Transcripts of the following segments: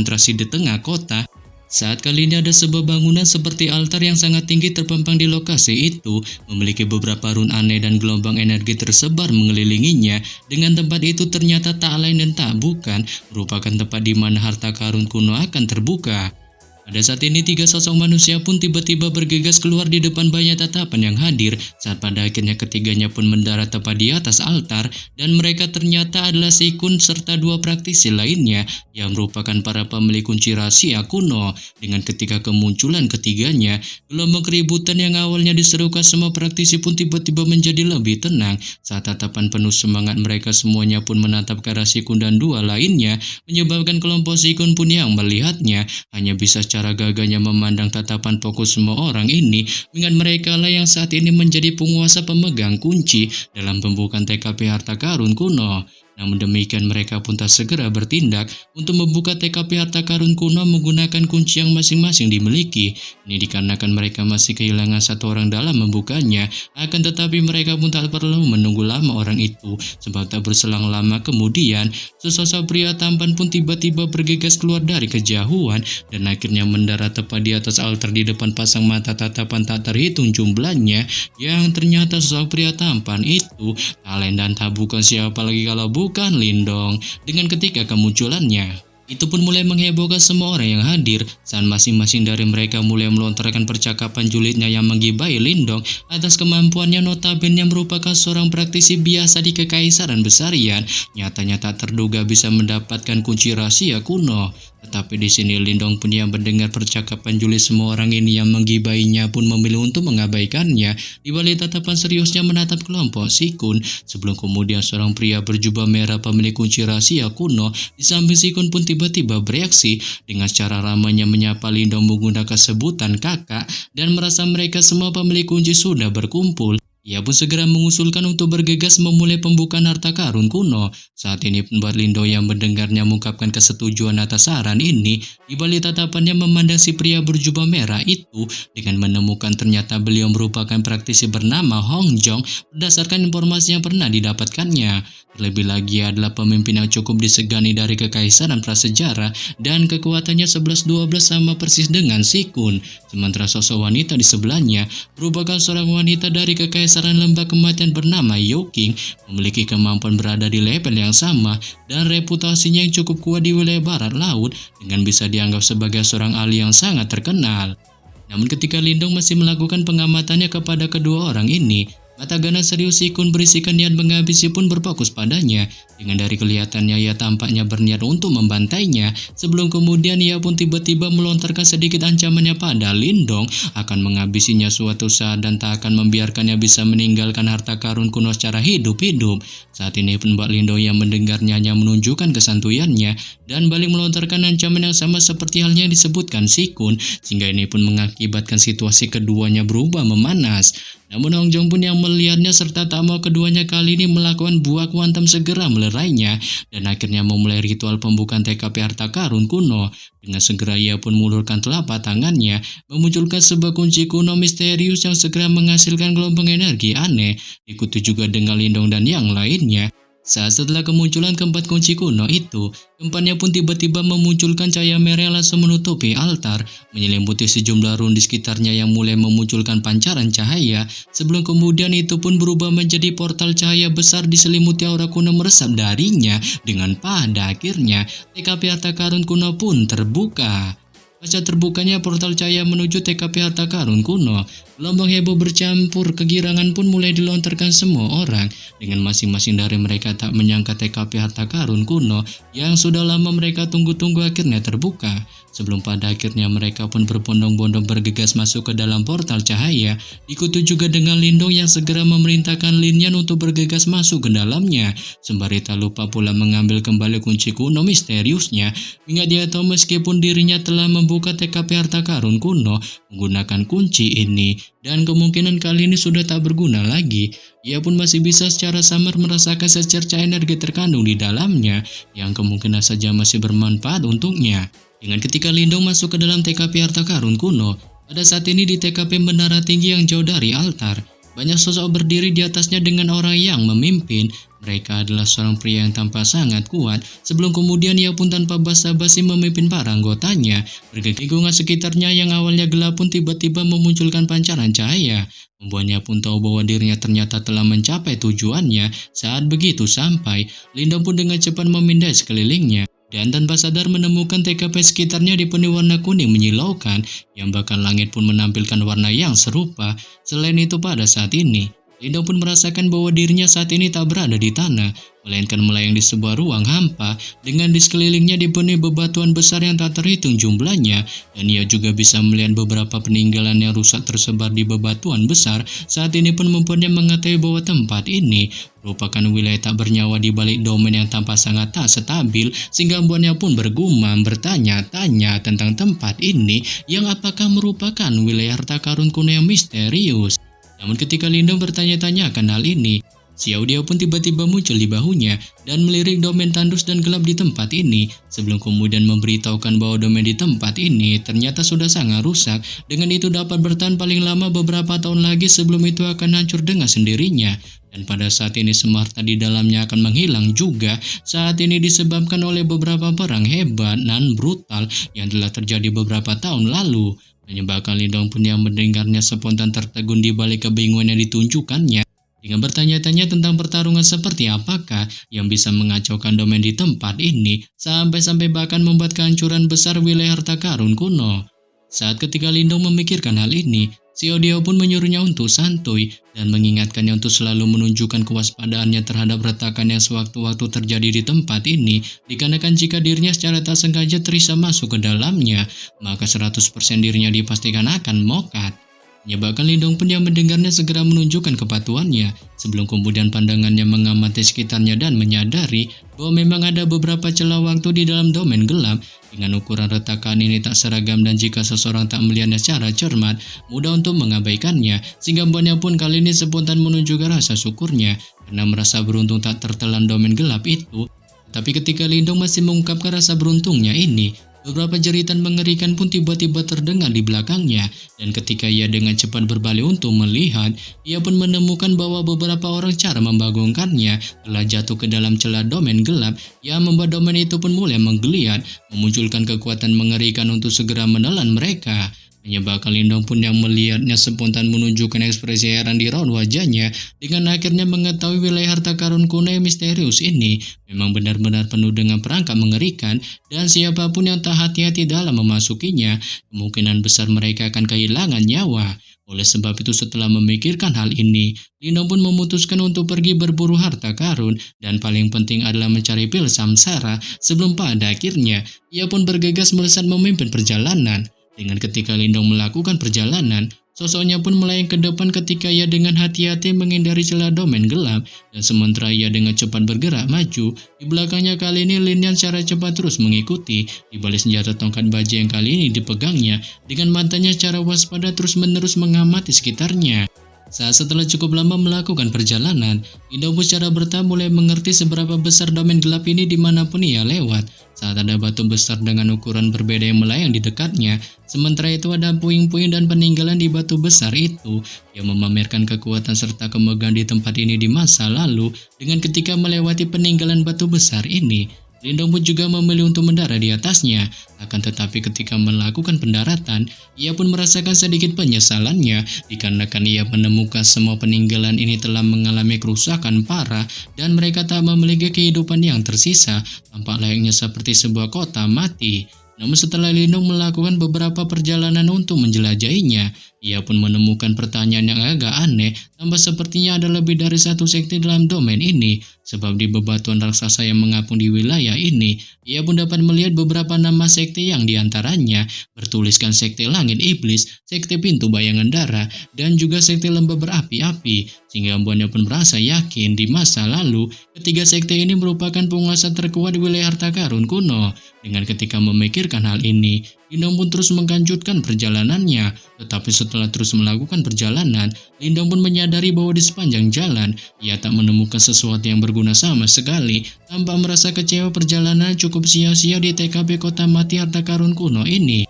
konsentrasi di tengah kota. Saat kali ini ada sebuah bangunan seperti altar yang sangat tinggi terpampang di lokasi itu, memiliki beberapa run aneh dan gelombang energi tersebar mengelilinginya. Dengan tempat itu ternyata tak lain dan tak bukan merupakan tempat di mana harta karun kuno akan terbuka. Pada saat ini 3 sosok manusia pun tiba-tiba bergegas keluar di depan banyak tatapan yang hadir, saat pada akhirnya ketiganya pun mendarat tepat di atas altar, dan mereka ternyata adalah Sikun serta 2 praktisi lainnya yang merupakan para pemilik kunci rahasia kuno. Dengan ketika kemunculan ketiganya, gelombang keributan yang awalnya diserukan semua praktisi pun tiba-tiba menjadi lebih tenang saat tatapan penuh semangat mereka semuanya pun menatap ke arah Sikun dan 2 lainnya, menyebabkan kelompok Sikun pun yang melihatnya hanya bisa secara gagahnya memandang tatapan fokus semua orang ini, mengingat mereka lah yang saat ini menjadi penguasa pemegang kunci dalam pembukaan TKP harta karun kuno. Namun demikian mereka pun tak segera bertindak untuk membuka TKP harta karun kuno menggunakan kunci yang masing-masing dimiliki. Ini dikarenakan mereka masih kehilangan 1 orang dalam membukanya. Akan tetapi mereka pun tak perlu menunggu lama orang itu, sebab tak berselang lama kemudian sesosok pria tampan pun tiba-tiba bergegas keluar dari kejauhan dan akhirnya mendarat tepat di atas altar di depan pasang mata tatapan tak terhitung jumlahnya, yang ternyata sosok pria tampan itu tak lain dan tak bukan siapa lagi kalau bukan Lindong. Dengan ketika kemunculannya, itu pun mulai menghebohkan semua orang yang hadir saat masing-masing dari mereka mulai melontarkan percakapan julidnya yang menggibai Lindong atas kemampuannya notabene yang merupakan seorang praktisi biasa di Kekaisaran Besarian, nyatanya tak terduga bisa mendapatkan kunci rahasia kuno. Tetapi di sini Lindong pun yang mendengar percakapan julid semua orang ini yang menggibainya pun memilih untuk mengabaikannya. Di balik tatapan seriusnya menatap kelompok Sikun, sebelum kemudian seorang pria berjubah merah pemilik kunci rahasia kuno di samping Sikun pun tiba-tiba bereaksi dengan cara ramainya menyapa Lindong menggunakan sebutan kakak, dan merasa mereka semua pemilik kunci sudah berkumpul. Ia pun segera mengusulkan untuk bergegas memulai pembukaan harta karun kuno. Saat ini pembuat Lindong yang mendengarnya mengungkapkan kesetujuan atas saran ini. Di balik tatapannya memandang si pria berjubah merah itu dengan menemukan ternyata beliau merupakan praktisi bernama Hong Jong berdasarkan informasi yang pernah didapatkannya. Terlebih lagi adalah pemimpin yang cukup disegani dari Kekaisaran Prasejarah dan kekuatannya 11-12 sama persis dengan Sikun. Sementara sosok wanita di sebelahnya merupakan seorang wanita dari Kekaisaran Lembah Kematian bernama Yoking, memiliki kemampuan berada di level yang sama dan reputasinya yang cukup kuat di wilayah barat laut dengan bisa dianggap sebagai seorang ahli yang sangat terkenal. Namun ketika Lindong masih melakukan pengamatannya kepada kedua orang ini, mata ganas serius Sikun berisikan niat menghabisi pun berfokus padanya. Dengan dari kelihatannya ia tampaknya berniat untuk membantainya, sebelum kemudian ia pun tiba-tiba melontarkan sedikit ancamannya pada Lindong akan menghabisinya suatu saat dan tak akan membiarkannya bisa meninggalkan harta karun kuno secara hidup-hidup. Saat ini pun Mbak Lindong yang mendengarnya hanya menunjukkan kesantuyannya dan balik melontarkan ancaman yang sama seperti halnya yang disebutkan Sikun, sehingga ini pun mengakibatkan situasi keduanya berubah memanas. Namun Hong Jong pun yang melihatnya serta tak mau keduanya kali ini melakukan buah kuantum segera melerainya dan akhirnya memulai ritual pembukaan TKP harta karun kuno. Dengan segera ia pun mengulurkan telapak tangannya, memunculkan sebuah kunci kuno misterius yang segera menghasilkan gelombang energi aneh, diikuti juga dengan Lindong dan yang lainnya. Saat setelah kemunculan keempat kunci kuno itu, keempatnya pun tiba-tiba memunculkan cahaya merah yang langsung menutupi altar, menyelimuti sejumlah run di sekitarnya yang mulai memunculkan pancaran cahaya, sebelum kemudian itu pun berubah menjadi portal cahaya besar diselimuti aura kuno meresap darinya, dengan pada akhirnya TKP harta karun kuno pun terbuka. Pasca terbukanya portal cahaya menuju TKP harta karun kuno, gelombang heboh bercampur kegirangan pun mulai dilontarkan semua orang, dengan masing-masing dari mereka tak menyangka TKP harta karun kuno yang sudah lama mereka tunggu-tunggu akhirnya terbuka. Sebelum pada akhirnya mereka pun berbondong-bondong bergegas masuk ke dalam portal cahaya, diikuti juga dengan Lindong yang segera memerintahkan Lin Yan untuk bergegas masuk ke dalamnya, sembari tak lupa pula mengambil kembali kunci kuno misteriusnya, hingga dia tahu meskipun dirinya telah membuka TKP harta karun kuno menggunakan kunci ini, dan kemungkinan kali ini sudah tak berguna lagi, ia pun masih bisa secara samar merasakan secercah energi terkandung di dalamnya, yang kemungkinan saja masih bermanfaat untuknya. Dengan ketika Lindong masuk ke dalam TKP harta karun kuno, pada saat ini di TKP menara tinggi yang jauh dari altar, banyak sosok berdiri di atasnya dengan orang yang memimpin. Mereka adalah seorang pria yang tampak sangat kuat, sebelum kemudian ia pun tanpa basa-basi memimpin para anggotanya. Lingkungan sekitarnya yang awalnya gelap pun tiba-tiba memunculkan pancaran cahaya, membuatnya pun tahu bahwa dirinya ternyata telah mencapai tujuannya. Saat begitu sampai, Lindong pun dengan cepat memindai sekelilingnya, dan tanpa sadar menemukan TKP sekitarnya dipenuhi warna kuning menyilaukan, yang bahkan langit pun menampilkan warna yang serupa. Selain itu, pada saat ini Lindong pun merasakan bahwa dirinya saat ini tak berada di tanah, melainkan melayang di sebuah ruang hampa dengan di sekelilingnya dipenuhi bebatuan besar yang tak terhitung jumlahnya, dan ia juga bisa melihat beberapa peninggalan yang rusak tersebar di bebatuan besar. Saat ini pun membuatnya mengetahui bahwa tempat ini merupakan wilayah tak bernyawa di balik domain yang tampak sangat tak stabil, sehingga membuatnya pun bergumam bertanya-tanya tentang tempat ini yang apakah merupakan wilayah harta karun kuno yang misterius. Namun ketika Lindong bertanya-tanya akan hal ini, Xiao Diao pun tiba-tiba muncul di bahunya dan melirik domain tandus dan gelap di tempat ini, sebelum kemudian memberitahukan bahwa domain di tempat ini ternyata sudah sangat rusak. Dengan itu dapat bertahan paling lama beberapa tahun lagi, sebelum itu akan hancur dengan sendirinya. Dan pada saat ini semua harta di dalamnya akan menghilang juga. Saat ini disebabkan oleh beberapa perang hebat dan brutal yang telah terjadi beberapa tahun lalu. Menyebabkan Lindong pun yang mendengarnya spontan tertegun di balik kebingungan yang ditunjukkannya, dengan bertanya-tanya tentang pertarungan seperti apakah yang bisa mengacaukan domain di tempat ini, sampai-sampai bahkan membuat kehancuran besar wilayah harta karun kuno. Saat ketika Lindong memikirkan hal ini, Xiao Diao pun menyuruhnya untuk santuy dan mengingatkannya untuk selalu menunjukkan kewaspadaannya terhadap retakan yang sewaktu-waktu terjadi di tempat ini, dikarenakan jika dirinya secara tak sengaja terisa masuk ke dalamnya, maka 100% dirinya dipastikan akan mokat. Menyebabkan Lindong pun yang mendengarnya segera menunjukkan kepatuhannya, sebelum kemudian pandangannya mengamati sekitarnya dan menyadari bahwa memang ada beberapa celah waktu di dalam domain gelap. Dengan ukuran retakan ini tak seragam, dan jika seseorang tak melihatnya secara cermat, mudah untuk mengabaikannya, sehingga membuatnya pun kali ini spontan menunjukkan rasa syukurnya karena merasa beruntung tak tertelan domain gelap itu. Tapi ketika Lindong masih mengungkapkan rasa beruntungnya ini, beberapa jeritan mengerikan pun tiba-tiba terdengar di belakangnya, dan ketika ia dengan cepat berbalik untuk melihat, ia pun menemukan bahwa beberapa orang cara membangunkannya telah jatuh ke dalam celah domain gelap, yang membuat domain itu pun mulai menggeliat, memunculkan kekuatan mengerikan untuk segera menelan mereka. Menyebabkan Lindong pun yang melihatnya spontan menunjukkan ekspresi heran di raut wajahnya, dengan akhirnya mengetahui wilayah harta karun kuno yang misterius ini memang benar-benar penuh dengan perangkap mengerikan, dan siapapun yang tak hati-hati dalam memasukinya, kemungkinan besar mereka akan kehilangan nyawa. Oleh sebab itu, setelah memikirkan hal ini, Lindong pun memutuskan untuk pergi berburu harta karun, dan paling penting adalah mencari pil samsara, sebelum pada akhirnya ia pun bergegas melesat memimpin perjalanan. Dengan ketika Lindong melakukan perjalanan, sosoknya pun melayang ke depan ketika ia dengan hati-hati menghindari celah domain gelap, dan sementara ia dengan cepat bergerak maju, di belakangnya kali ini Lin Yan secara cepat terus mengikuti, di balik senjata tongkat baja yang kali ini dipegangnya, dengan matanya secara waspada terus-menerus mengamati sekitarnya. Setelah cukup lama melakukan perjalanan, Lindong pun secara bertahap mulai mengerti seberapa besar domain gelap ini dimanapun ia lewat. Saat ada batu besar dengan ukuran berbeda yang melayang di dekatnya, sementara itu ada puing-puing dan peninggalan di batu besar itu yang memamerkan kekuatan serta kemegahan di tempat ini di masa lalu. Dengan ketika melewati peninggalan batu besar ini, Lindong pun juga memilih untuk mendarat di atasnya. Akan tetapi ketika melakukan pendaratan, ia pun merasakan sedikit penyesalannya, dikarenakan ia menemukan semua peninggalan ini telah mengalami kerusakan parah, dan mereka tak memiliki kehidupan yang tersisa, tampak layaknya seperti sebuah kota mati. Namun setelah Lindong melakukan beberapa perjalanan untuk menjelajahinya, ia pun menemukan pertanyaan yang agak aneh, tambah sepertinya ada lebih dari satu sekte dalam domain ini, sebab di bebatuan raksasa yang mengapung di wilayah ini, ia pun dapat melihat beberapa nama sekte yang diantaranya bertuliskan sekte langit iblis, sekte pintu bayangan darah, dan juga sekte lembah berapi-api, sehingga membuatnya pun merasa yakin di masa lalu, ketiga sekte ini merupakan penguasa terkuat di wilayah harta karun kuno. Dengan ketika memikirkan hal ini, Lindong pun terus menglanjutkan perjalanannya, tetapi setelah terus melakukan perjalanan, Lindong pun menyadari bahwa di sepanjang jalan, ia tak menemukan sesuatu yang berguna sama sekali. Tanpa merasa kecewa, perjalanan cukup sia-sia di TKP kota mati harta karun kuno ini.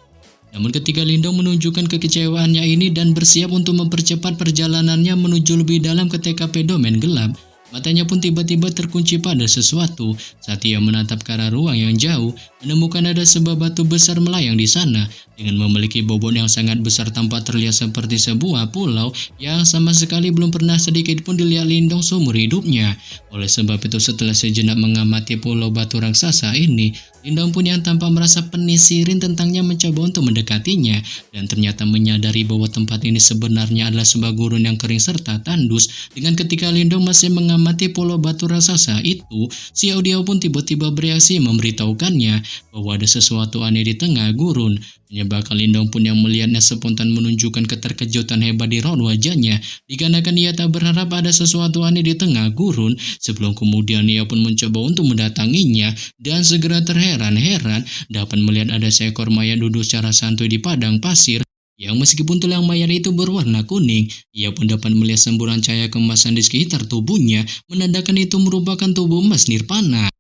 Namun ketika Lindong menunjukkan kekecewaannya ini dan bersiap untuk mempercepat perjalanannya menuju lebih dalam ke TKP Domain Gelap, matanya pun tiba-tiba terkunci pada sesuatu. Saat ia menatap ke arah ruang yang jauh, menemukan ada sebuah batu besar melayang di sana dengan memiliki bobot yang sangat besar tanpa terlihat seperti sebuah pulau yang sama sekali belum pernah sedikit pun dilihat Lindong seumur hidupnya. Oleh sebab itu setelah sejenak mengamati pulau batu raksasa ini, Lindong pun yang tanpa merasa penisirin tentangnya mencoba untuk mendekatinya dan ternyata menyadari bahwa tempat ini sebenarnya adalah sebuah gurun yang kering serta tandus. Dengan ketika Lindong masih mengamati pulau batu raksasa itu, Xiao Diao pun tiba-tiba bereaksi memberitahukannya bahwa ada sesuatu aneh di tengah gurun. Menyebabkan Lindong pun yang melihatnya spontan menunjukkan keterkejutan hebat di raut wajahnya, dikarenakan ia tak berharap ada sesuatu aneh di tengah gurun. Sebelum kemudian ia pun mencoba untuk mendatanginya dan segera terheran-heran dapat melihat ada seekor mayat duduk secara santuy di padang pasir yang meskipun tulang mayat itu berwarna kuning, ia pun dapat melihat semburan cahaya kemasan di sekitar tubuhnya, menandakan itu merupakan tubuh emas nirvana.